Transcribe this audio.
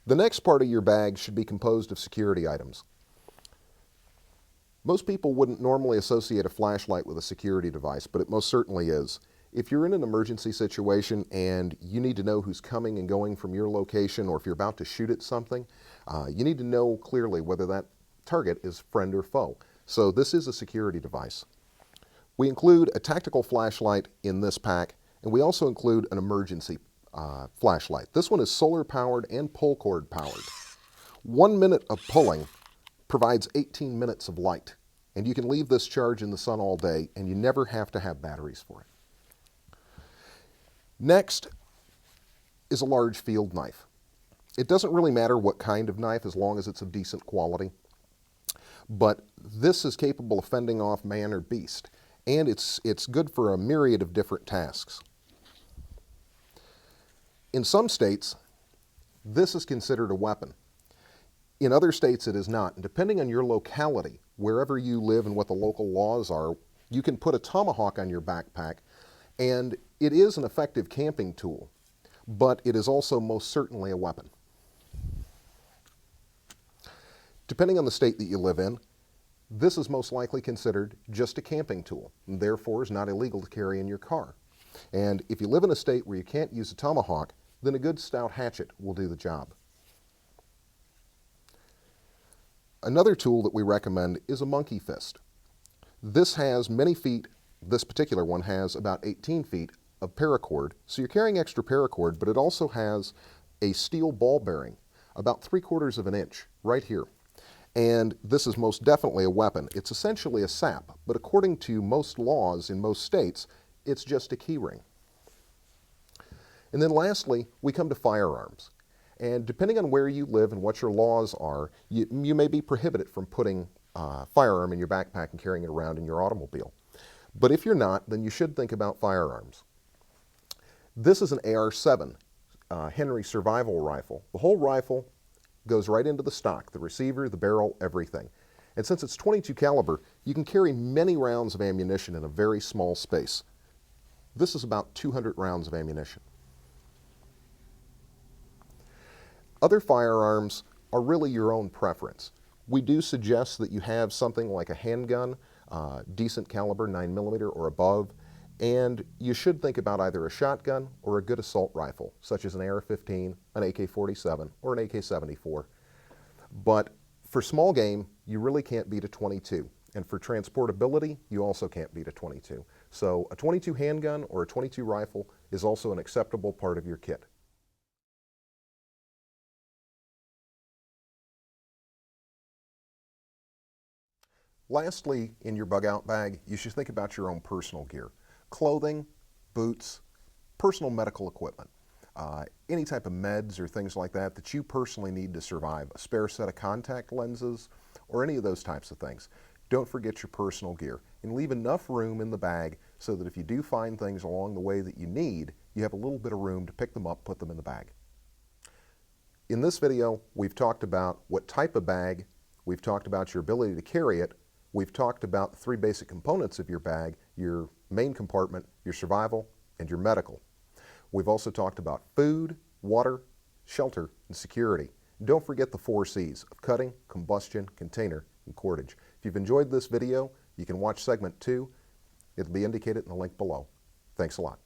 The next part of your bag should be composed of security items. Most people wouldn't normally associate a flashlight with a security device, but it most certainly is. If you're in an emergency situation and you need to know who's coming and going from your location, or if you're about to shoot at something, you need to know clearly whether that target is friend or foe. So this is a security device. We include a tactical flashlight in this pack, and we also include an emergency flashlight. This one is solar powered and pull cord powered. 1 minute of pulling provides 18 minutes of light, and you can leave this charge in the sun all day and you never have to have batteries for it. Next is a large field knife. It doesn't really matter what kind of knife as long as it's of decent quality, but this is capable of fending off man or beast, and it's good for a myriad of different tasks. In some states, this is considered a weapon. In other states, it is not. And depending on your locality, wherever you live and what the local laws are, you can put a tomahawk on your backpack, and it is an effective camping tool, but it is also most certainly a weapon. Depending on the state that you live in, this is most likely considered just a camping tool, and therefore is not illegal to carry in your car. And if you live in a state where you can't use a tomahawk, then a good stout hatchet will do the job. Another tool that we recommend is a monkey fist. This has many feet. This particular one has about 18 feet of paracord, so you're carrying extra paracord, but it also has a steel ball bearing, about 3/4 of an inch, right here. And this is most definitely a weapon. It's essentially a sap, but according to most laws in most states, it's just a key ring. And then lastly, we come to firearms. And depending on where you live and what your laws are, you may be prohibited from putting a firearm in your backpack and carrying it around in your automobile. But if you're not, then you should think about firearms. This is an AR-7 Henry survival rifle. The whole rifle goes right into the stock, the receiver, the barrel, everything. And since it's .22 caliber, you can carry many rounds of ammunition in a very small space. This is about 200 rounds of ammunition. Other firearms are really your own preference. We do suggest that you have something like a handgun, decent caliber, 9mm or above, and you should think about either a shotgun or a good assault rifle, such as an AR-15, an AK-47, or an AK-74. But for small game, you really can't beat a .22, and for transportability, you also can't beat a .22. So a .22 handgun or a .22 rifle is also an acceptable part of your kit. Lastly, in your bug-out bag, you should think about your own personal gear. Clothing, boots, personal medical equipment, any type of meds or things like that that you personally need to survive, a spare set of contact lenses, or any of those types of things. Don't forget your personal gear, and leave enough room in the bag so that if you do find things along the way that you need, you have a little bit of room to pick them up, put them in the bag. In this video, we've talked about what type of bag, we've talked about your ability to carry it, we've talked about the 3 basic components of your bag, your main compartment, your survival, and your medical. We've also talked about food, water, shelter, and security. Don't forget the 4 C's of cutting, combustion, container, and cordage. If you've enjoyed this video, you can watch segment 2. It'll be indicated in the link below. Thanks a lot.